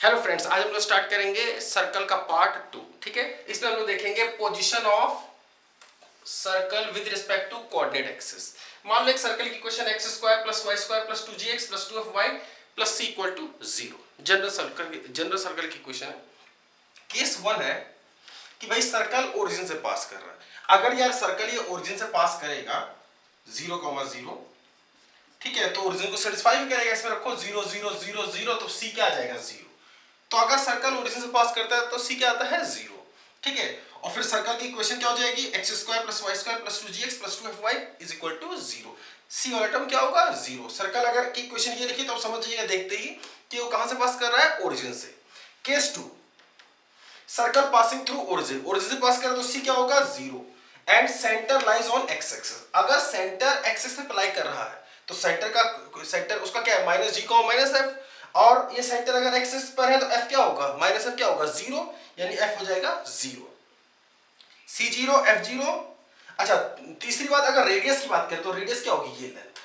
Hello friends, आज हम लोग स्टार्ट करेंगे सर्कल का पार्ट 2। ठीक है, इसमें हम लोग देखेंगे position of circle with respect to coordinate axis. मान लो एक सर्कल की equation x square plus y square plus 2gx plus 2fy plus c equal to 0। General circle की इक्वेशन है। केस 1 है कि भाई सर्कल ओरिजिन से पास कर रहा है। अगर यार सर्कल ये ओरिजिन से पास करेगा 0,0, ठीक है, तो ओरिजिन को सेटिस्फाई भी करेगा। इसमें रखो 0 0 0 0, तो c क्या आ जाएगा 0। तो अगर सर्कल ओरिजिन से पास करता है तो c क्या आता है 0। ठीक है, और फिर सर्कल की इक्वेशन क्या हो जाएगी x square plus y square plus 2gx plus 2fy is equal to 0। c वाला टर्म क्या होगा 0। सर्कल अगर की इक्वेशन ये लिखी तो आप समझ जाइएगा देखते ही कि वो कहां से पास कर रहा है, ओरिजिन से। Case 2, circle passing through origin, origin से पास कर रहा है तो c क्या होगा 0 and centre lies on x axis. अगर सेंटर x एक्सिस पे अप्लाई कर रहा है तो सेंटर उसका क्या है माइनस g माइनस f, और ये सेंटर अगर एक्सिस पर है तो f क्या होगा माइनस f क्या होगा 0, यानी f हो जाएगा 0, c0 f0। अच्छा, तीसरी बात, अगर रेडियस की बात करें तो रेडियस क्या होगी ये लेंथ,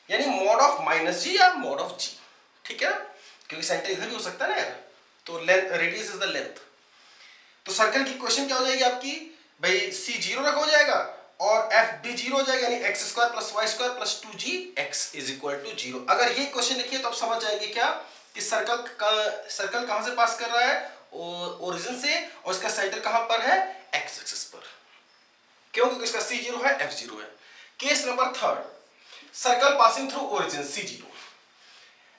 यानी मॉड ऑफ माइनस जी या मॉड ऑफ जी। ठीक है, क्योंकि सेंटर इधर भी हो सकता है ना यार, तो length, radius is the length. तो सर्कल की इक्वेशन क्या हो जाएगी आपकी, भाई c0 रखा हो जाएगा और f भी 0 हो जाएगा, यानी x square plus y square plus 2gx is equal to 0। अगर ये क्वेश्चन लिखिए तो आप समझ जाएंगे क्या कि सर्कल कहां से पास कर रहा है, ओरिजिन से, और इसका सेंटर कहां पर है x एक्सिस पर, क्योंकि इसका c0 है f0 है। Case number 3, circle passing through origin c0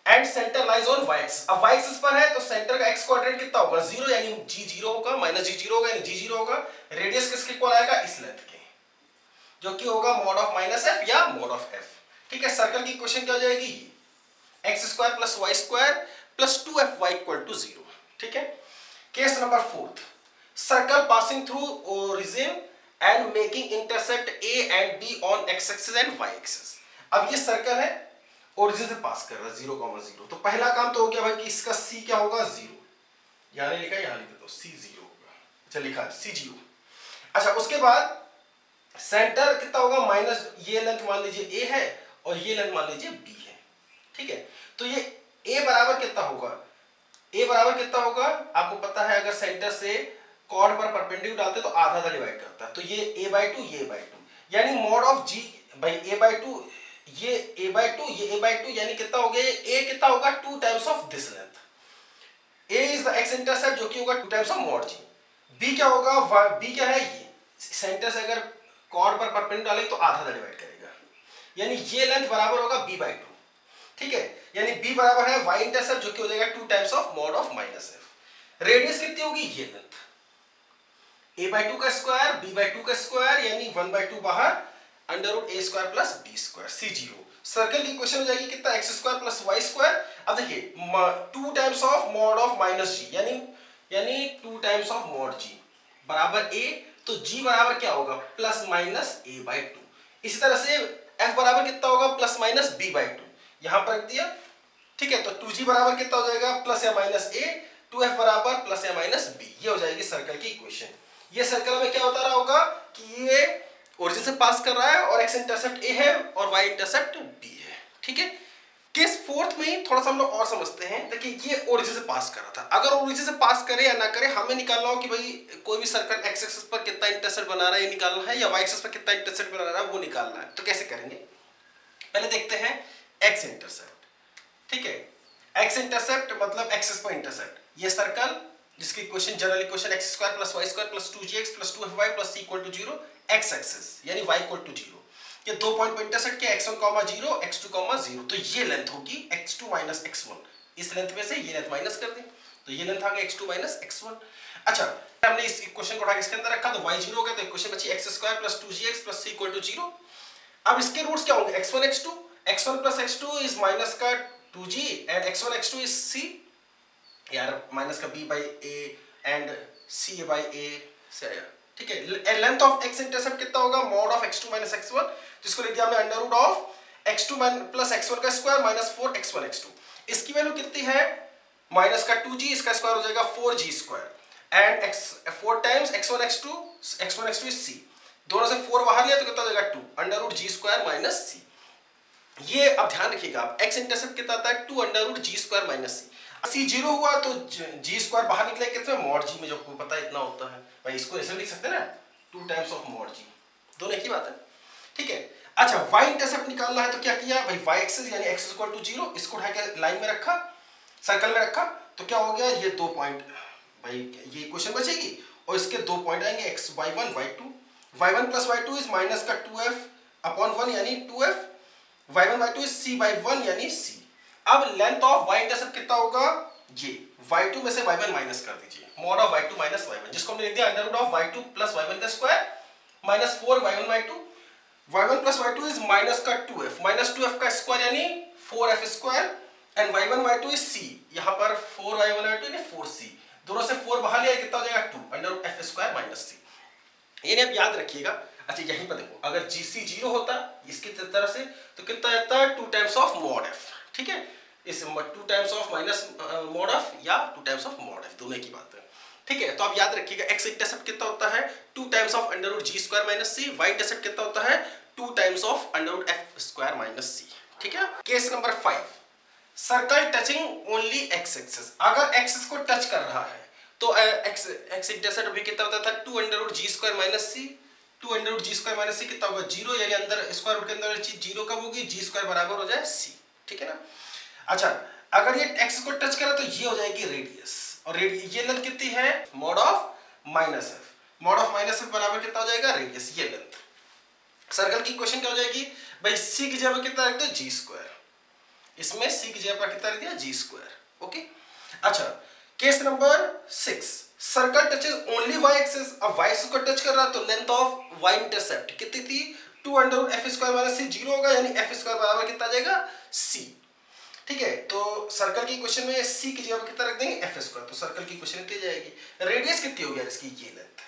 and centre lies on y axis. अब y एक्सिस पर है तो सेंटर का x कोऑर्डिनेट कितना होगा 0, यानी g0 होगा, माइनस g0 होगा यानी g0 होगा। रेडियस किसके इक्वल आएगा, इस लेंथ के, जो कि होगा मॉड ऑफ माइनस f या मॉड ऑफ f। ठीक है, सर्कल की इक्वेशन क्या हो जाएगी, x square plus y square plus 2fy equal to 0। ठीक है, case number 4, circle passing through origin and making intersect a and b on x axis and y axis. अब ये सर्कल है, ओरिजिन से पास कर रहा है 0,0, तो पहला काम तो हो गया भाई कि इसका c क्या होगा 0, यहां नहीं लिखा, यहां लिख देता हूं c 0 होगा। अच्छा, लिखा है c 0। अच्छा, उसके बाद सेंटर कितना होगा माइनस, ये लेंथ मान लीजिए a है और ये लेंथ मान लीजिए b है। ठीक है, तो ये a बराबर कितना होगा, a बराबर कितना होगा आपको पता है, अगर सेंटर से कॉर्ड पर परपेंडिकुलर डालते तो आधा डिवाइड करता है, तो ये a/2 ये a/2, यानी mod of g by a/2, ये a/2 ये a/2, यानी कितना हो गया, a कितना होगा 2 times of this length. a is the x intercept जो कि होगा 2 times of mod g। b क्या होगा, b क्या है, ये सेंटर से अगर कॉर्ड पर परपेंडिकुलर डालेंगे तो आधा डिवाइड करेगा, यानी ये लेंथ बराबर होगा b/2। ठीक है, यानी b बराबर है y इंटरसेप्ट जो कि हो जाएगा 2 times of mod of minus f। Radius कितनी होगी, ये लेंथ a/2 का स्क्वायर b/2 का स्क्वायर, यानी 1/2 बाहर, under root a square plus b square c0। Circle की इक्वेशन हो जाएगी कितना, x square plus y square. अब देखिए 2 times of mod of minus g, यानी 2 टाइम्स ऑफ मॉड g बराबर a, तो g बराबर क्या होगा प्लस माइनस a/2। इसी तरह से f बराबर कितना होगा प्लस माइनस b/2, यहां पर रख दिया। ठीक है, तो 2g बराबर कितना हो जाएगा प्लस या माइनस a, 2f बराबर प्लस या माइनस b। ये हो जाएगी सर्कल की इक्वेशन। ये सर्कल में क्या होता रहा होगा कि ये ओरिजिन से पास कर रहा है और x इंटरसेप्ट a है और y इंटरसेप्ट b है। ठीक है, केस 4 में थोड़ा सा हम लोग और समझते हैं। देखिए, ये ओरिजिन से पास कर रहा था, अगर ओरिजिन से पास करे या ना करे, हमें निकालना हो कि भाई कोई भी सर्कल x एक्सिस पर कितना इंटरसेप्ट बना रहा है ये निकालना है, या y एक्सिस पर कितना इंटरसेप्ट बना रहा है वो निकालना है। तो कैसे करेंगे, पहले देखते हैं x इंटरसेप्ट। ठीक है, x इंटरसेप्ट मतलब एक्सिस पर इंटरसेप्ट, ये सर्कल जिसकी equation general equation x square plus y square plus 2gx plus 2fy plus c equal to 0, x axis यानी y इक्वल टू 0, ये 2 पॉइंट पर इंटरसेक्ट किया x1, 0, x2, 0, तो ये लेंथ होगी x2 माइनस x1। इस लेंथ में से ये लेंथ माइनस कर दें तो ये लेंथ आ गया x2 माइनस x1। अच्छा, हमने इस इक्वेशन को उठा के इसके अंदर रखा तो y 0 हो गया, तो इक्वेशन बची x square plus 2gx plus c equal to 0। अब इसके रूट्स क्या होंगे, x1 x2, x1 plus x2 is minus का 2g and x1 x2 is c, यार माइनस का b by a and c by a से आया। ठीक है, लेंथ ऑफ x इंटरसेप्ट कितना होगा mod of x2 minus x1, जिसको लिख दिया हमने under root of x2 plus x1 का स्क्वायर माइनस 4x1 x2। इसकी वैल्यू कितनी है माइनस का 2g, इसका स्क्वायर हो जाएगा 4g square and 4 times x1 x2 is c, दोनों से 4 बाहर लिया तो कितना हो जाएगा 2 under root g square minus c। ये अब ध्यान रखिएगा आप, x इंटरसेप्ट कितना आता है 2 under root g square minus c। C zero हुआ तो जी स्क्वायर बाहर निकले कितने, मॉड जी में, जो आपको पता है इतना होता है भाई, इसको ऐसे लिख सकते हैं ना 2 टाइम्स ऑफ मॉड जी, दोनों एक ही बात है, ठीक है। अच्छा वाई इंटरसेप्ट निकालना है तो क्या किया भाई, वाई एक्सिस यानी एक्स इक्वल टू 0, इसको उठा के लाइन में रखा, सर्कल में रखा, तो क्या हो गया ये 2 पॉइंट भाई, ये इक्वेशन बचेगी और इसके 2 पॉइंट आएंगे x y1 y2, y1 plus y2 is minus का 2f अपॉन 1 यानी 2f, y1 y2 is c by 1 यानी c। अब लेंथ ऑफ y इंटरसेप्ट कितना होगा, ये y2 में से y1 माइनस कर दीजिए, mod of y2 minus y1, जिसको हमने लिख दिया under root of y2 plus y1 का square minus 4 y1 y2, y1 plus y2 is minus का 2f, माइनस 2f का स्क्वायर यानी 4f square, and y1 y2 is c, यहां पर 4 y1 y2 यानी 4c, दोनों से 4 बाहर लिया कितना हो जाएगा 2 under root f square minus c। ये आप याद रखिएगा। अच्छा यहीं पर देखो, अगर gc 0 होता इसकी तरह से तो कितना आता है 2 टाइम्स ऑफ मॉड f, ठीक है, इस 2 times of minus mod f या 2 टाइम्स ऑफ मॉड f, दोनों की बात है, ठीक है। तो आप याद रखिएगा x इंटरसेप्ट कितना होता है 2 times of under root g square minus c, y intercept कितना होता है 2 times of under root f square minus c, ठीक है। Case number 5, circle touching only x axis, अगर x एक्सिस को टच कर रहा है तो x इंटरसेप्ट अभी कितना होता था 2 under root g square minus c, 2 under root g square minus c कितना होगा 0, यानी अंदर स्क्वायर रूट के अंदर चीज 0 कब होगी, g स्क्वायर बराबर हो जाए c, ठीक है ना। अच्छा अगर ये x को टच करा तो ये हो जाएगी रेडियस, और ये लेंथ कितनी है mod of minus f, mod of minus f बराबर कितना हो जाएगा रेडियस, ये लेंथ। सर्कल की इक्वेशन क्या हो जाएगी भाई, c की जगह कितना रख दो g स्क्वायर, इसमें c की जगह पर कितना रख दिया g स्क्वायर, ओके। अच्छा case number 6, circle touches only y axis, अब y एक्सिस को टच कर रहा तो लेंथ ऑफ y इंटरसेप्ट कितनी थी 2 under root f square minus c, 0 होगा यानी f स्क्वायर बराबर कितना आ जाएगा c, ठीक है। तो सर्कल की इक्वेशन में c की जगह पर कितना रख देंगे f स्क्वायर, तो सर्कल की इक्वेशन कितनी जाएगी, रेडियस कितनी होगी इसकी ये लेंथ,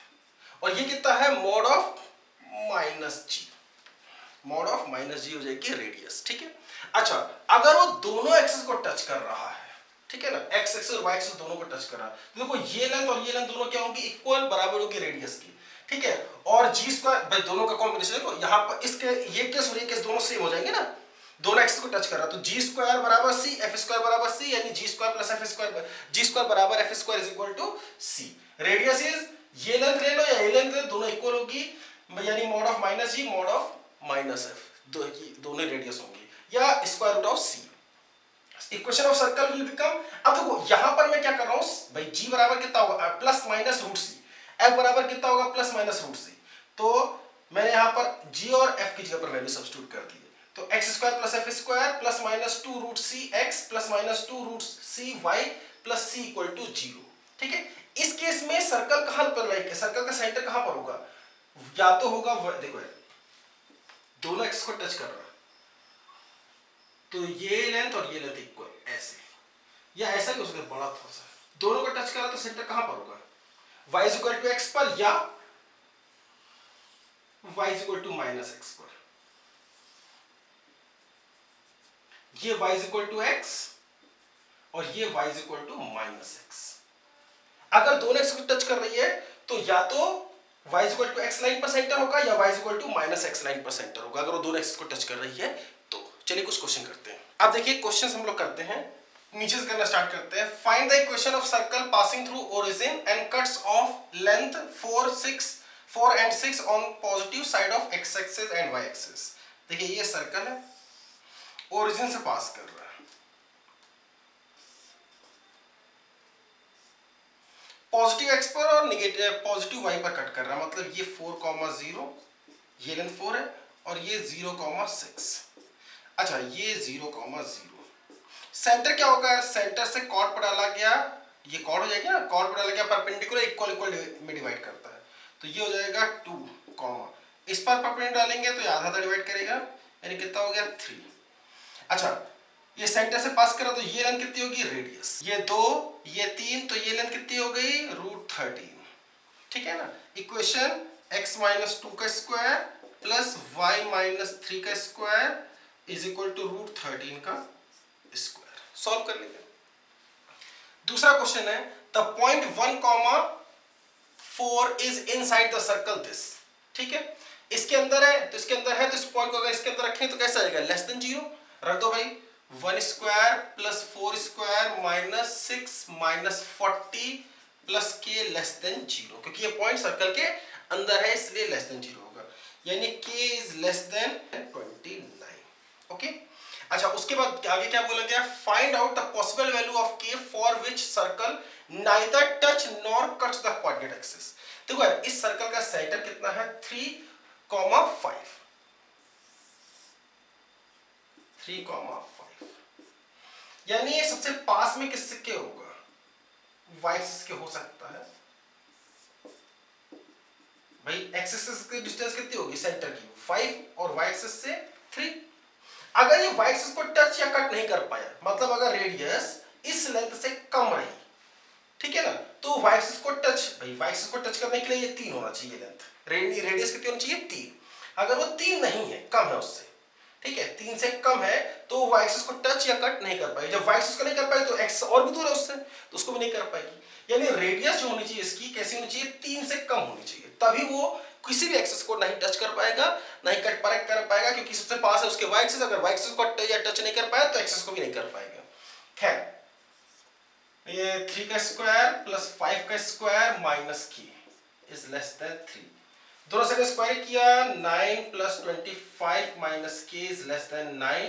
और ये कितना है mod of minus g, mod of minus g हो जाएगी रेडियस, ठीक है। अच्छा अगर वो दोनों एक्सिस को टच कर रहा है, ठीक है ना, एक्स एक्सिस और वाई एक्सिस दोनों को टच कर रहा है, तो देखो ये लेंथ और ये लेंथ दोनों क्या होंगी इक्वल, बराबर होगी रेडियस की, ठीक है। और जी स्क्वायर भाई दोनों का कॉम्बिनेशन देखो, यहाँ पर इसके ये केस और ये केस दोनों सेम हो जाएंगे ना, दोनों एक्सिस को टच कर रहा है, तो जी स्क्वायर बराबर सी, एफ स्क्वायर बराबर सी, यानी G square plus F square, G square बराबर F square is equal to C. Radius is ये लेंथ ले लो या ये लेंथ ले लो, दोनों इक्वल होगी, यानी mod of minus G mod of minus F, दोनों रेडियस होंगी, या square root of C. Equation of circle will become, अब देखो यहां पर मैं क्या कर रहा हूं भाई, g बराबर कितना होगा प्लस माइनस रूट सी, f बराबर कितना होगा प्लस माइनस रूट सी, तो मैंने यहां पर g और f की जगह पर वैल्यू सब्स्टिट्यूट कर दी है, तो x square plus f square plus minus 2 root C x plus minus 2 root C y plus c equal to 0, ठीक है। इस केस में सर्कल कहां पर लाइक, सर्कल का सेंटर कहां पर होगा, या तो होगा देखो दोनों एक्स को टच कर रहा है तो ये लेंथ और ये लेंथ इक्वल, ऐसे या ऐसा भी हो सकता है बड़ा थोड़ा सा, दोनों को टच करा तो सेंटर कहां पर होगा y is equal to x पर, या y is equal to minus x पर, ये y is equal to x और ये y is equal to minus x। अगर दोनों x को टच कर रही है तो या तो y is equal to x line पर सेंटर होगा या y is equal to minus x line पर सेंटर होगा, अगर वो दोनों x को टच कर रही है तो। चलिए कुछ क्वेश्चन करते हैं। अब देखिए क्वेश्चंस हम लोग करते हैं, नीचे से करना स्टार्ट करते हैं। Find the equation of circle passing through origin and cuts of length 4 and 6 on positive side of x axis and y axis. देखिए ये सर्कल है, ओरिजिन से पास कर रहा है, पॉजिटिव x पर और नेगेटिव पॉजिटिव y पर कट कर रहा है, मतलब ये 4,0, ये लेंथ 4 है और ये 0,6। अच्छा ये 0,0, सेंटर क्या होगा, सेंटर से कॉर्ड पर डाला गया, ये कॉर्ड हो जाएगा ना, कॉर्ड पर डाला गया परपेंडिकुलर इक्वल इक्वल में डिवाइड करता है, तो ये हो जाएगा 2, इस पर परपेंडिकुलर डालेंगे तो ये आधा डिवाइड करेगा, यानी कितना हो गया 3। अच्छा ये सेंटर से पास करा तो ये लेंथ कितनी होगी रेडियस, ये 2 ये 3, तो ये लेंथ कितनी हो गई √13, ठीक है ना। इक्वेशन x माइनस 2 का स्क्वायर प्लस y माइनस 3 का स्क्वायर इज इक्वल टू √13 का स्क्वायर। सॉल्व कर लेंगे। दूसरा क्वेश्चन है the point 1,4 is inside the circle this, ठीक है, इसके अंदर है तो इसके अंदर है, तो इस पॉइंट को अगर इसके अंदर रखें तो कैसा आएगा लेस देन 0, रख दो भाई 1 square plus 4 square minus 6 minus 40 plus के लेस देन 0, क्योंकि ये पॉइंट सर्कल के अंदर है इसलिए लेस देन 0 होगा, यानी k is less than 29। Okay, अच्छा उसके बाद आगे क्या बोला गया, find out the possible value of k for which circle neither touch nor cuts the coordinate axis. देखो यार इस सर्कल का सेंटर कितना है 3,5, 3,5, यानी ये सबसे पास में किससे के होगा, y एक्सिस के हो सकता है भाई। x एक्सिस की डिस्टेंस कितनी होगी सेंटर की 5 और y एक्सिस से 3। अगर ये y एक्सिस को टच या कट नहीं कर पाया, मतलब अगर रेडियस इस लेंथ से कम रही, ठीक है ना, तो y एक्सिस को टच, भाई y एक्सिस को टच करने के लिए ये 3 होना चाहिए लेंथ, रेडियस कितनी होनी चाहिए 3। अगर वो 3 नहीं है, कम है उससे, ठीक है 3 से कम है, तो y एक्सिस को टच या कट नहीं कर पाएगी। जब y एक्सिस को नहीं कर पाएगी तो x और भी दूर है उससे, तो उसको भी नहीं कर पाएगी। यानी रेडियस जो होनी चाहिए इसकी कैसी होनी चाहिए, 3 से कम होनी चाहिए, तभी वो किसी भी एक्सिस को नहीं टच कर पाएगा, नहीं कट कर पाएगा, क्योंकि सबसे पास है उसके y एक्सिस। अगर y एक्सिस को टच नहीं कर पाया तो एक्सिस को भी नहीं कर पाएगा। खैर ये 3 का स्क्वायर प्लस 5 का square minus k is less than 3, दोनों से स्क्वायर किया 9 plus 25 minus k is less than 9,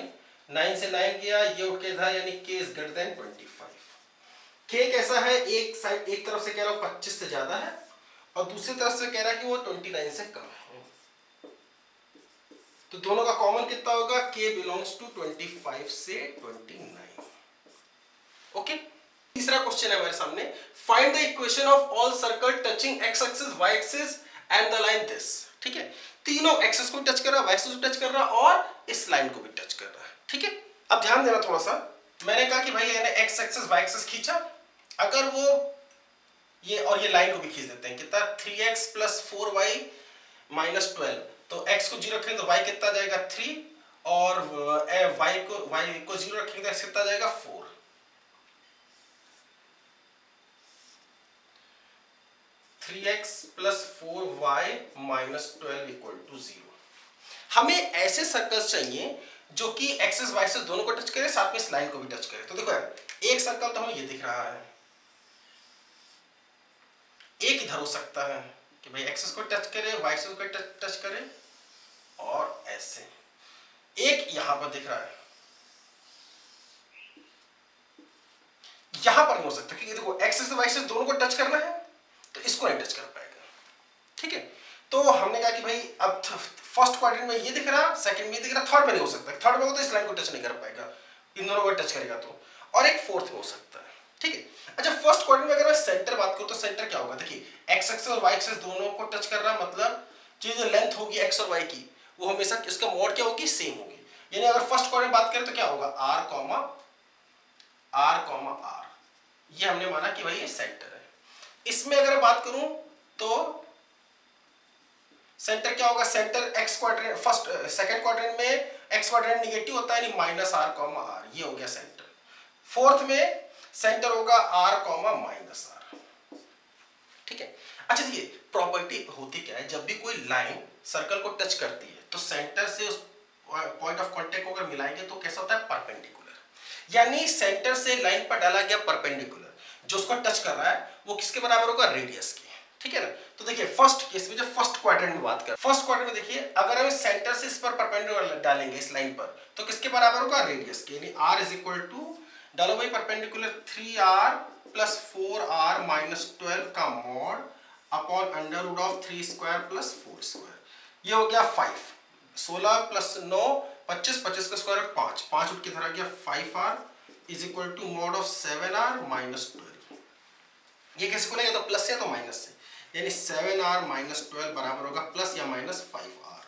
9 से 9 गया ये उठ के इधर, यानी k is greater than 25। k कैसा है, एक साइड एक तरफ से कह रहा हूं 25 से ज्यादा है और दूसरी तरफ से कह रहा है कि वो 29 से कम है, तो दोनों का कॉमन कितना होगा, k बिलोंग्स टू 25 से 29। ओके, तीसरा क्वेश्चन है हमारे सामने, find the equation of all circle touching x axis y axis and the line this. ठीक है, तीनों एक्सिस को टच कर रहा है, y एक्सिस को टच कर रहा है और इस लाइन को भी टच कर रहा है। ठीक है, अब ध्यान देना थोड़ा सा, मैंने कहा कि भाई मैंने x एक्सिस y एक्सिस खींचा, अगर वो ये और ये लाइन को भी खींच देते हैं, कितना 3x प्लस 4y माइनस 12, तो x को 0 रखेंगे तो y कितना जाएगा 3 और y को 0 रखेंगे तो x कितना जाएगा 4। 3x plus 4y minus 12 equal to 0। हमें ऐसे सर्कल्स चाहिए जो कि एक्सिस वाई एक्सिस दोनों को टच करे, साथ में इस लाइन को भी टच करे। तो देखो यार, एक सर्कल तो हमें ये दिख रहा है, एक इधर हो सकता है कि भाई एक्सिस को टच करे, वाई एक्सिस को टच करे, और ऐसे एक यहां पर दिख रहा है, यहां पर नहीं हो सकता क्योंकि देखो एक्सिस वाई एक्सिस दोनों को टच करना है, तो इसको नहीं टच कर पाएगा। ठीक है, तो हमने कहा कि भाई अब फर्स्ट क्वाड्रेंट में ये दिख रहा, सेकंड में ये दिख रहा, थर्ड में नहीं हो सकता। थर्ड में हो तो इस लाइन को टच नहीं कर पाएगा, इन दोनों को टच करेगा तो, और एक फोर्थ में हो सकता है। ठीक है, अच्छा फर्स्ट क्वाड्रेंट में अगर मैं सेंटर बात करूं तो सेंटर क्या होगा, देखिए एक्स एक्सिस और वाई एक्सिस दोनों को टच कर रहा है, मतलब जो लेंथ होगी एक्स और वाई की वो हमेशा इसका मोड क्या होगी, सेम होगी। यानी अगर फर्स्ट क्वाड्रेंट बात करें तो क्या होगा, आर कॉमा आर, ये हमने माना कि भाई ये सेंटर है। इसमें अगर बात करूं तो सेंटर क्या होगा, centre x quadrant, first second quadrant में एक्स क्वाड्रेंट नेगेटिव होता है, यानी माइनस आर कॉमा आर, ये हो गया सेंटर। फोर्थ में सेंटर होगा आर कॉमा माइनस आर। ठीक है, अच्छा देखिए प्रॉपर्टी होती क्या है, जब भी कोई लाइन सर्कल को टच करती है तो सेंटर से उस पॉइंट ऑफ कांटेक्ट को अगर मिलाएंगे तो कैसा होता है, परपेंडिकुलर। यानी सेंटर से लाइन पर डाला गया परपेंडिकुलर जो उसको टच कर रहा है वो किसके बराबर होगा, रेडियस के। ठीक है ना, तो देखिए फर्स्ट केस में, जब फर्स्ट क्वाड्रेंट में बात करें, फर्स्ट क्वाड्रेंट में देखिए अगर हम सेंटर से इस पर परपेंडिकुलर डालेंगे इस लाइन पर, तो किसके बराबर होगा, रेडियस के। यानी r इज इक्वल टू, डालो भाई perpendicular 3r plus 4r minus 12 का mod upon under root of 3 square plus 4 square, ये हो गया 5। 16 प्लस 9 25, 25 का स्क्वायर 5, 5 उठ के इधर आ गया 5r is equal to mod of 7r minus 12। ये कैसे खुलेगा, तो प्लस से तो माइनस से, यानी 7r माइनस 12 बराबर होगा प्लस या माइनस 5r।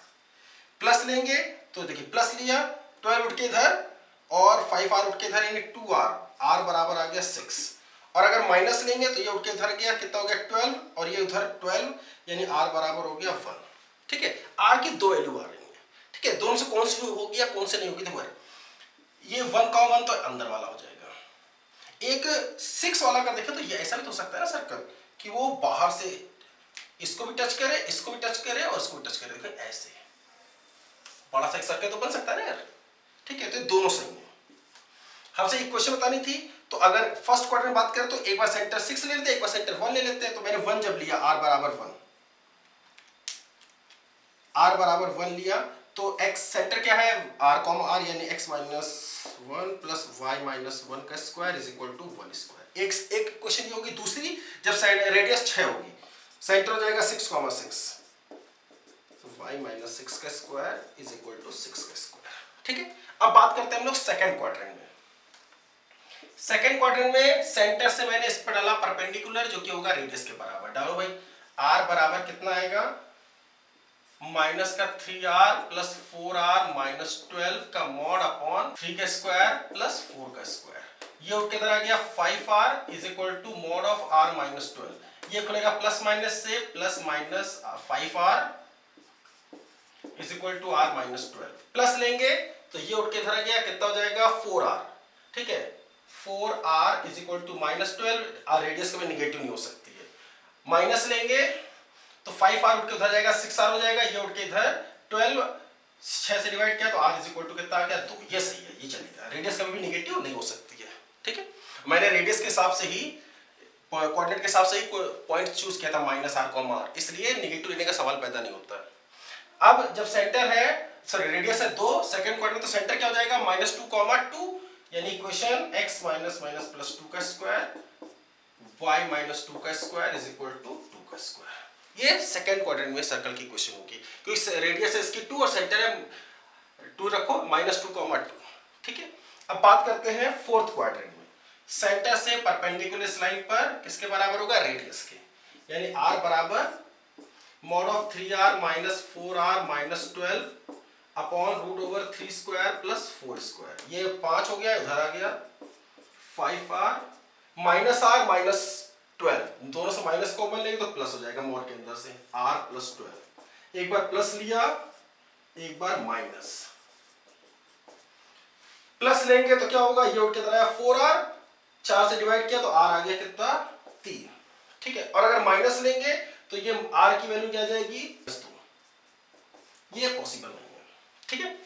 प्लस लेंगे तो देखिए प्लस लिया, 12 उठ के इधर और 5r उठ के इधर, यानी 2r, r बराबर आ गया 6। और अगर माइनस लेंगे तो ये उठ के इधर गया, कितना हो गया 12, और ये उधर 12, यानी r बराबर हो गया 1। ठीक है, r की दो वैल्यू आ रही है। ठीक है, दोनों से कौन सी होगी या कौन से नहीं होगी, देखो ये 1 का 1 तो अंदर वाला हो जाएगा। एक 6 वाला अगर देखें तो ये ऐसा भी तो हो सकता है ना सर्कल कि वो बाहर से इसको भी टच करे, इसको भी टच करे और इसको भी टच करे, देखो ऐसे बड़ा सा एक सर्कल तो बन सकता है ना यार। ठीक है, तो दोनों सही है। हमसे इक्वेशन बतानी थी, तो अगर फर्स्ट क्वाड्रेंट में बात करें तो एक बार सेंटर 6 ले लेते हैं, एक बार सेंटर 1 ले लेते हैं। तो मैंने 1 जब लिया, r बराबर 1 लिया, तो x सेंटर क्या है, r r, यानी x minus 1 plus y minus 1 का square is equal to 1 square. एक क्वेश्चन ये होगी। दूसरी, जब रेडियस 6 होगी, सेंटर हो जाएगा 6, 6, y माइनस 6 का स्क्वायर इज इक्वल टू 6 का स्क्वायर। ठीक है, अब बात करते हैं हम लोग सेकंड क्वाड्रेंट में। सेकंड क्वाड्रेंट में सेंटर से मैंने इस पर डाला परपेंडिकुलर, जो कि होगा रेडियस के बराबर। डालो भाई, r बराबर कितना आएगा, माइनस का 3r प्लस 4r माइनस 12 का मॉड अपॉन 3 का स्क्वायर प्लस 4 का स्क्वायर। ये उठ के इधर आ गया 5r is equal to mod of r minus 12। ये खुलेगा प्लस माइनस से, plus minus 5r is equal to r minus 12। Plus लेंगे तो ये उठ के इधर आ गया, कितना हो जाएगा 4r। ठीक है, 4r is equal to minus 12। Radius कभी निगेटिव नहीं हो सकती है। माइनस लेंगे तो 5r उठ के उधर जाएगा, 6r हो जाएगा। ये उठ के इधर 12 6 से डिवाइड किया तो r इज इक्वल टू कितना आ गया 2। ये सही है, ये चलेगा। रेडियस कभी भी निगेटिव नहीं हो सकती है। ठीक है, मैंने रेडियस के हिसाब से ही, कोऑर्डिनेट के हिसाब से ही पॉइंट चूज किया था माइनस r, इसलिए निगेटिव लेने का सवाल पैदा नहीं होता। अब जब सेंटर है, सॉरी रेडियस है 2, सेकंड क्वाड्रेंट, तो सेंटर क्या हो जाएगा माइनस 2, 2, यानी equation x minus minus plus 2 का स्क्वायर y माइनस 2 का स्क्वायर इज इक्वल टू 2 का स्क्वायर। ये सेकंड क्वाड्रेंट में सर्कल की इक्वेशन होगी, क्योंकि रेडियस है इसकी 2 और सेंटर है 2, रखो माइनस 2, 2। ठीक है, अब बात करते हैं फोर्थ क्वाड्रेंट में। सेंटर से परपेंडिकुलर इस लाइन पर किसके बराबर होगा, रेडियस के, यानी r बराबर mod of 3r minus 4r minus 12 upon root over 3 square plus 4 square. ये 5 हो गया, इधर आ गया 5r माइनस r माइनस 12, दोनों से माइनस कॉमन लेंगे तो प्लस हो जाएगा मॉड के अंदर से, r प्लस 12। एक बार प्लस लिया, एक बार माइनस। प्लस लेंगे तो क्या होगा, ये उठ के इधर आया 4r, 4 से डिवाइड किया तो r आ गया कितना 3। ठीक है, और अगर माइनस लेंगे तो ये r की वैल्यू क्या जाएगी 2। ये पॉसिबल नहीं है। ठीक है,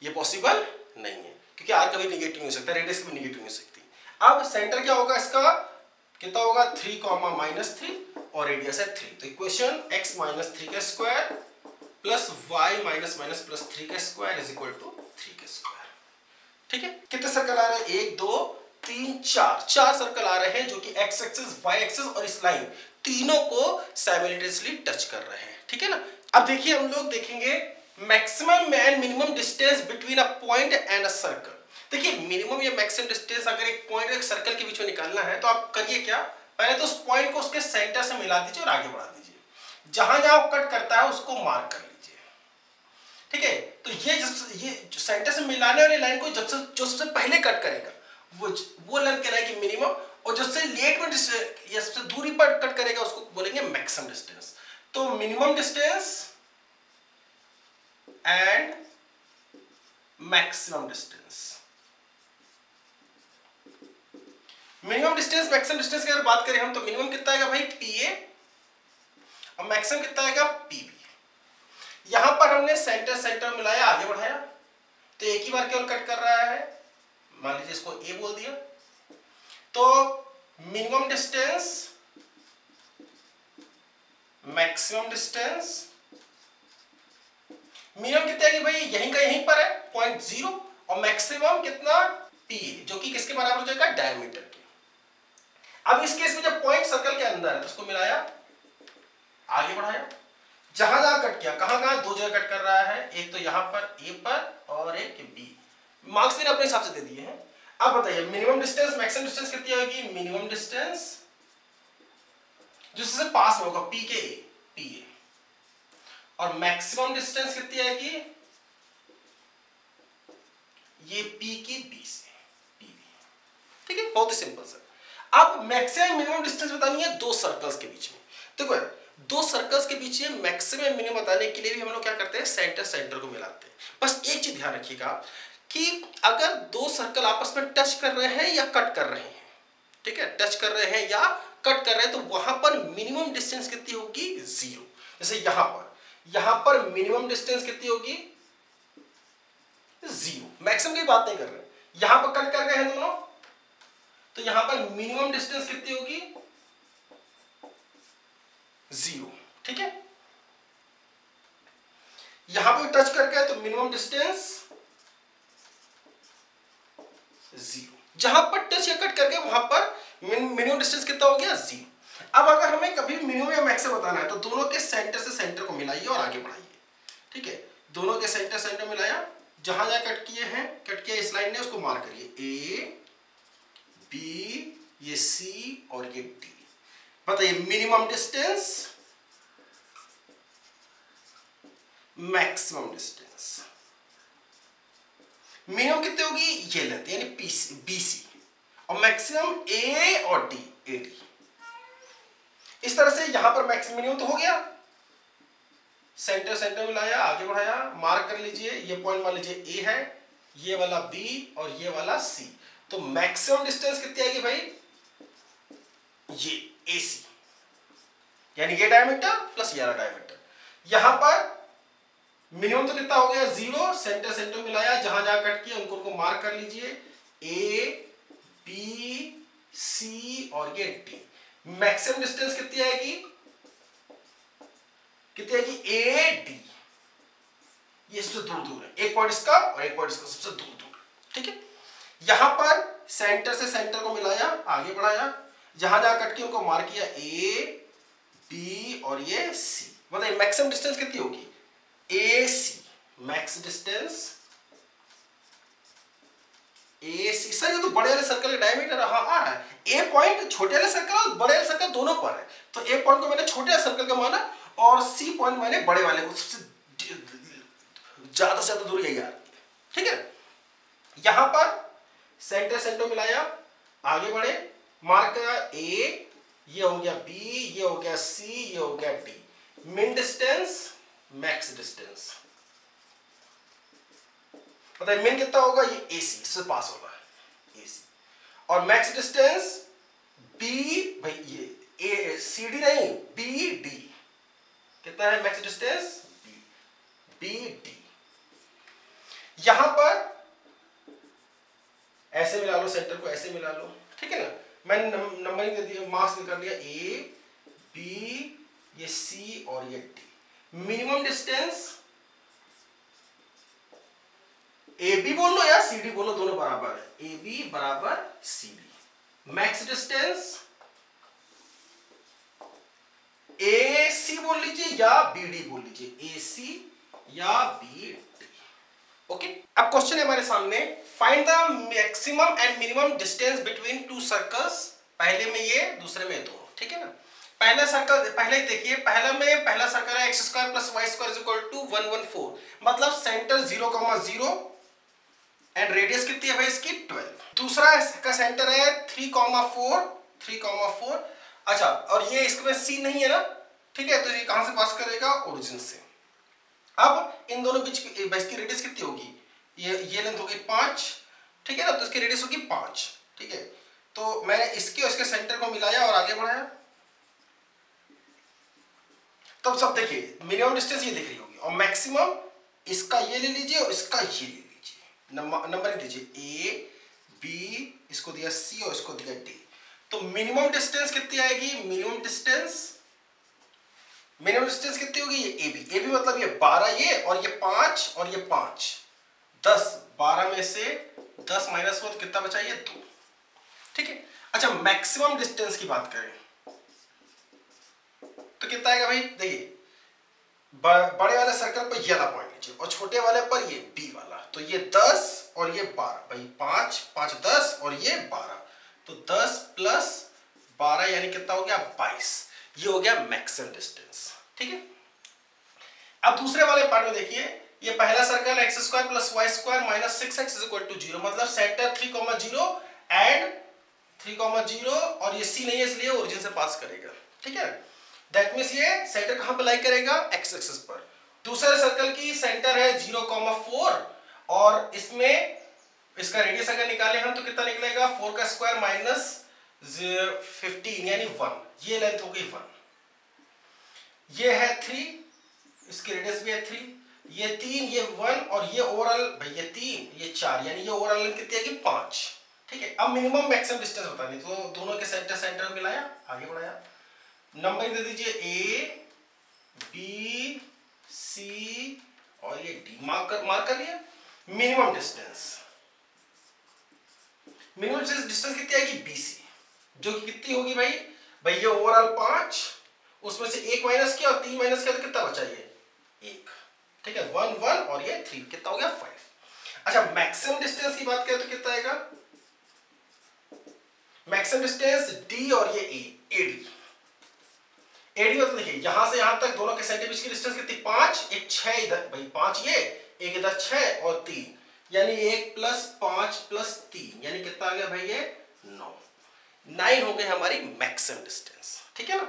ये पॉसिबल नहीं है, क्योंकि r कभी निगेटिव नहीं हो सकता, रेडियस कभी निगेटिव नहीं हो सकती। अब सेंटर क्या होगा इसका, कितना होगा 3, माइनस 3 और रेडियस है 3। तो इक्वेशन x माइनस 3 का square plus y minus minus plus 3 का स्क्वायर इज इक्वल टू 3 का स्क्वायर। ठीक है, कितने सर्कल आ रहे हैं, 1 2 3 4, 4 सर्कल आ रहे हैं, जो कि x एक्सिस, y एक्सिस और इस लाइन तीनों को साइमल्टेनियसली टच कर रहे हैं। ठीक है ना। अब देखिए, हम लोग देखेंगे maximum and minimum distance between a point and a circle. देखिए, मिनिमम या मैक्सिमम डिस्टेंस अगर एक पॉइंट और एक सर्कल के बीच में निकालना है तो आप करिए क्या, पहले तो उस पॉइंट को उसके सेंटर से मिला दीजिए और आगे बढ़ा दीजिए। जहां जहां कट करता है उसको मार्क कर लीजिए। ठीक है, तो ये जो सेंटर से मिलाने वाली लाइन को जो सबसे पहले कट करेगा वो लेंथ कहलाएगी मिनिमम, और जो सबसे लेट में या सबसे दूरी पर कट करेगा उसको बोलेंगे मैक्सिमम डिस्टेंस। तो minimum distance and maximum distance, minimum distance maximum distance की अगर बात करें हम, तो मिनिमम कितना आएगा भाई PA और मैक्सिमम कितना आएगा PB। यहां पर हमने सेंटर मिलाया, आगे बढ़ाया, तो एक ही बार केवल कट कर रहा है, मान लीजिए इसको A बोल दिया। तो minimum distance maximum distance, minimum कितना है भाई, यहीं का यहीं पर है 0.0, और मैक्सिमम कितना PA, जो कि किसके बराबर हो जाएगा, डायमीटर के। अब इस केस में जब पॉइंट सर्कल के अंदर है तो उसको मिलाया, आगे बढ़ाया, जहां जहां कट किया, कहां दो जगह कट कर रहा है, एक तो यहां पर A पर और एक B। मार्क्स मैंने अपने हिसाब से दे दिए हैं। अब बताइए मिनिमम डिस्टेंस मैक्सिमम डिस्टेंस कितनी होगी, मिनिमम डिस्टेंस जिससे पास में होगा P के A, PA, और मैक्सिमम डिस्टेंस कितनी आएगी, ये P की B से PB। ठीक है, बहुत ही सिंपल सर। अब मैक्सिमम मिनिमम डिस्टेंस बतानी है दो सर्कल्स के बीच में। देखो दो सर्कल्स के बीच में मैक्सिमम मिनिमम बताने के लिए भी हम लोग क्या करते हैं, सेंटर को मिलाते हैं। बस एक चीज ध्यान रखिएगा कि अगर दो सर्कल आपस में टच कर रहे हैं या कट कर रहे हैं, ठीक है, टच कर रहे हैं या कट कर रहे हैं, तो वहां पर मिनिमम डिस्टेंस कितनी होगी, 0। जैसे यहां पर मिनिमम डिस्टेंस कितनी होगी, 0। मैक्सिमम की बात नहीं कर रहे हैं, यहां पर कट कर गए हैं दोनों, तो यहां पर मिनिमम डिस्टेंस कितनी होगी, 0, ठीक है। यहां पर टच कर गए तो मिनिमम डिस्टेंस 0, जहां पर टच या कट कर गए वहां पर मिनिमम डिस्टेंस कितना हो गया, 0। अब अगर हमें कभी मिनिमम या मैक्सिमम बताना है तो दोनों के सेंटर से सेंटर को मिलाइए और आगे बढ़ाइए, ठीक है। दोनों के सेंटर सेंटर मिलाया, जहां जहां कट किए हैं, कट किया इस लाइन ने, उसको मार्क करिए, ए बी, ये सी और ये डी। बताइए minimum distance, maximum distance. Minimum कितनी होगी, ये लेंथ यानी बीसी, और मैक्सिमम ए और डी, एडी। इस तरह से यहां पर मैक्सिमम मिनिमम तो हो गया, सेंटर सेंटर मिलाया, आगे बढ़ाया, मार्क कर लीजिए, ये पॉइंट मान लीजिए ए है, ये वाला बी और ये वाला सी। तो मैक्सिमम डिस्टेंस कितनी आएगी भाई, ये एसी, यानी ये डायमीटर प्लस ये डायमीटर। यहां पर मिनिमम तो कितना हो गया, 0, सेंटर सेंटर मिलाया, जहां जहां कट किया उनको मार्क कर लीजिए, ए बी सी और ये डी। मैक्सिमम डिस्टेंस कितनी आएगी, कितनी आएगी, ए डी। ये सबसे दूर दूर है, एक पॉइंट इसका और एक पॉइंट इसका, सबसे दूर दूर, ठीक है। यहां पर सेंटर से सेंटर को मिलाया, आगे बढ़ाया, जहां जहां कट किया उनको मार्क किया, ए बी और ये सी। बताइए मैक्सिमम डिस्टेंस कितनी होगी, ए सी, मैक्स डिस्टेंस ए सी। सर ये तो बड़े वाले सर्कल का डायमीटर आ रहा है, ए पॉइंट छोटे वाले सर्कल और बड़े वाले सर्कल दोनों पर है, तो ए पॉइंट को मैंने छोटे वाले सर्कल का माना और सी पॉइंट मैंने बड़े वाले को, सबसे ज्यादा से ज्यादा दूर यही आ रही है, ठीक है। यहां पर सेंटर सेंटर मिलाया, आगे बढ़े, मार्क करा, ए, ये हो गया बी, ये हो गया सी, ये हो गया डी। मिन डिस्टेंस, मैक्स डिस्टेंस। पता है मिन कितना होगा, ये एसी, इससे पास होगा एसी। और मैक्स डिस्टेंस बी, भाई ये ए सी डी नहीं, बी डी। कितना है मैक्स डिस्टेंस, बी डी। यहां पर ऐसे मिला लो, सेंटर को ऐसे मिला लो, ठीक है ना। मैंने नंबरिंग दे दिया, मार्क्स कर दिया, ए बी, ये सी और ये D. Minimum distance A B बोल लो या सी डी बोलो, दोनों बराबर है, ए बी बराबर सी डी। मैक्स डिस्टेंस ए सी बोल लीजिए या बी डी बोल लीजिए, ए सी या बी डी, ओके। अब क्वेश्चन है हमारे सामने, find the maximum and minimum distance between two circles. पहले में ये, दूसरे में दो, ठीक है ना। पहला सर्कल, पहले देखिए, पहला सर्कल है x² + y² = 114, मतलब सेंटर 0,0 एंड रेडियस कितनी है भाई इसकी, 12। दूसरा इसका सेंटर है 3,4। अच्छा, और ये इसमें c नहीं है ना, ठीक है, तो ये कहां से पास करेगा, ओरिजिन से। अब इन दोनों बीच की रेडियस कितनी होगी, ये लेंथ होगी 5, ठीक है ना, तो इसकी रेडियस होगी 5, ठीक है। तो मैंने इसके और इसके सेंटर को मिलाया और आगे बढ़ाया, तब सब देखिए मिनिमम डिस्टेंस ये दिख रही होगी, और मैक्सिमम इसका ये ले लीजिए और इसका ये ले लीजिए, नंबर दीजिए, ए बी, इसको दिया सी और इसको दिया डी। तो मिनिमम डिस्टेंस कितनी आएगी, मिनिमम डिस्टेंस कितनी होगी, ये ए बी मतलब ये 12, ये और ये 5 और ये 5, 10, 12 में से 10 माइनस हो तो कितना बचा, ये 2, ठीक है। अच्छा, मैक्सिमम डिस्टेंस की बात करें तो कितना आएगा भाई, देखिए बड़े वाले सर्कल पर ये वाला पॉइंट लीजिए और छोटे वाले पर ये बी वाला, तो ये 10 और ये 12, भाई 5 5 10 और ये 12, तो 10 + 12 यानी कितना हो गया, 22। ये हो गया मैक्सिमम डिस्टेंस, ठीक है। अब दूसरे वाले पार्ट में देखिए, ये पहला सर्कल x² + y² - 6x = 0, मतलब सेंटर 3,0 एंड 3,0 और ये c नहीं है इसलिए ओरिजिन से पास करेगा, ठीक है। दैट मींस ये सेंटर कहां पे लाई करेगा, x एक्सिस पर। दूसरे सर्कल की सेंटर है 0,4 और इसमें इसका रेडियस अगर निकाले हम तो कितना निकलेगा, 4 का स्क्वायर - 15 यानी 1, ये लेंथ हो गई 1। ये है 3, इसकी रेडियस भी है 3, ये 3, ये 1 और ये ओवरऑल भाई ये 3, ये 4, यानी ये ओवरऑल लेंथ कितनी आएगी 5। ठीक है, अब मिनिमम मैक्सिमम डिस्टेंस बतानी, तो दोनों के सेंटर सेंटर मिलाया, आगे बढ़ाया, नंबर दे दीजिए ए बी सी और ये डी, मार्क कर लिया। मिनिमम डिस्टेंस कितनी आएगी बीसी, जो कि कितनी होगी भाई ये ओवरऑल 5, उसमें से 1 माइनस किया और 3 माइनस किया तो कितना बचा ये 1। ठीक है, 1 1 और ये 3, कितना हो गया 5। अच्छा, मैक्सिमम डिस्टेंस की बात करें तो कितना आएगा, मैक्सिमम डिस्टेंस डी और ये एडी मतलब देखिए यहां से यहां तक दोनों के सेंटर बीच की डिस्टेंस कितनी 5, एक 6 इधर भाई 5 ये, एक इधर 6 और 3, यानी 1 + 5 + 3, यानी कितना आ गया भाई ये 9 हो गए हमारी मैक्सिमम डिस्टेंस। ठीक है ना।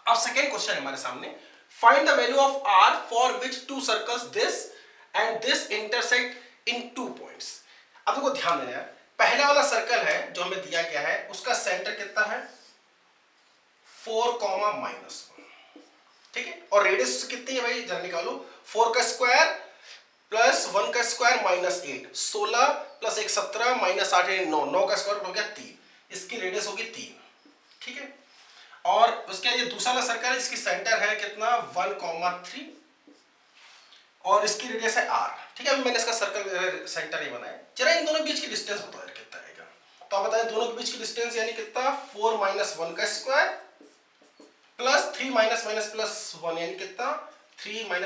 अब सेकेंड क्वेश्चन है हमारे सामने, find the value of r for which to circles this and this intersect in 2 points. अब देखो ध्यान देना यार, पहला वाला सर्कल है जो हमें दिया गया है उसका सेंटर कितना है 4, -1। ठीक है, और रेडियस कितनी है भाई जरा निकालो, 4 का स्क्वायर प्लस 1 का स्क्वायर -8, 16 + 1 17 -8 यानी 9, 9 का स्क्वायर हो गया 3, इसकी रेडियस होगी 3। ठीक है, और उसके ये दूसरा वाला सर्कल है, इसकी सेंटर है कितना 1, 3 और इसकी रेडियस है r। ठीक है, अभी मैंने इसका सर्कल सेंटर ही बनाया, जरा इन दोनों बीच की डिस्टेंस बताओ यार कितना आएगा। तो आप बताएं दोनों के बीच की डिस्टेंस यानी कितना 4 - 1 का स्क्वायर प्लस 3 -1 यानी कितना 3 - 1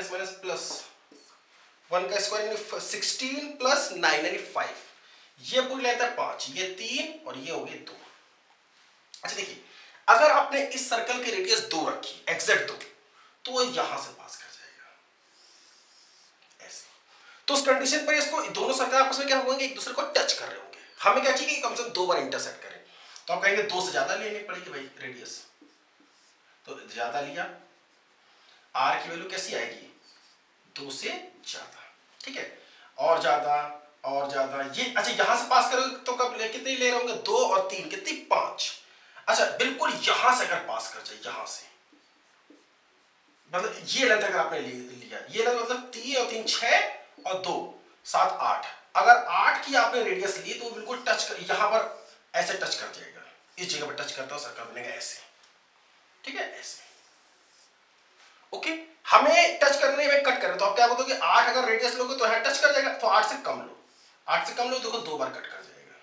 का स्क्वायर यानी 16 + 9 यानी 5, ये पूरी लेंथ है 5, ये 3 और ये हो गई 2। अच्छा देखिए, अगर आपने इस सर्कल की रेडियस 2 रखी, एग्जैक्ट 2, तो वो यहां से पास कर जाएगा ऐसे। तो उस कंडीशन पर इसको दोनों सर्कल आपस में क्या होंगे, एक दूसरे को टच कर रहे होंगे, हमें क्या चाहिए कि कम से कम 2 बार इंटरसेक्ट करें। तो आप कहेंगे 2 से ज्यादा लेनी पड़ेगी भाई रेडियस, तो ज्यादा लिया, r की वैल्यू कैसी आएगी 2 से ज्यादा। ठीक है, और ज्यादा और ज्यादा, ये अच्छा यहां से पास करोगे तो कब कितनी ले रहे होंगे 2 और 3 कितनी 5। अच्छा बिल्कुल यहां से अगर पास कर जाए, यहां से मतलब ये लेंथ अगर आपने लिया, ये लेंथ मतलब 3 और 3 6 और 2 7 8, अगर 8 की आपने रेडियस ली तो बिल्कुल टच कर, यहां पर ऐसे टच कर जाएगा, इस जगह पर टच करता हो सर्कल बनेगा ऐसे। ठीक है, ऐसे। ओके, हमें टच करने में कट करें तो आप क्या बोलोगे 8 अगर रेडियस लोगे तो यहां टच कर जाएगा, तो 8 से कम लो, 8 से कम लो, देखो 2 बार कट कर जाएगा।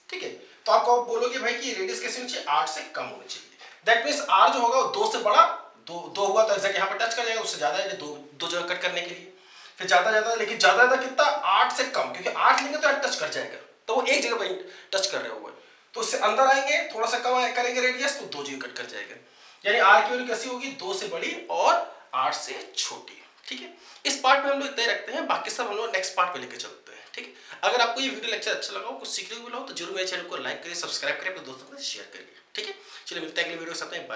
ठीक है, तो आपको बोलोगे भाई कि रेडियस कैसे होनी चाहिए 8 से कम होनी चाहिए। दैट मींस r जो होगा वो 2 से बड़ा, 2 हुआ तो एग्जैक्ट यहां पर टच कर जाएगा, उससे ज्यादा है 2 जगह कट करने के लिए, फिर ज्यादा, लेकिन ज्यादा कितना 8 से कम, क्योंकि 8 लेंगे तो टच कर जाएगा, तो वो एक जगह पर टच कर रहे होंगे, तो उससे अंदर आएंगे थोड़ा सा कम करेंगे रेडियस तो 2 जगह कट कर जाएगा, यानी r की वैल्यू कैसी होगी 2 से बड़ी और 8 से छोटी। ठीक है, इस पार्ट में हम लोग इतना ही रखते हैं, बाकी सब हम लोग नेक्स्ट पार्ट पे लेके चलते हैं। ठीक है, अगर आपको ये वीडियो लेक्चर अच्छा लगा हो, कुछ सीखने को मिला हो, तो जरूर मेरे चैनल को लाइक करिए, सब्सक्राइब करिए, अपने दोस्तों के साथ शेयर करिए। ठीक है, चलिए मिलते हैं अगले वीडियो के साथ में, बाय।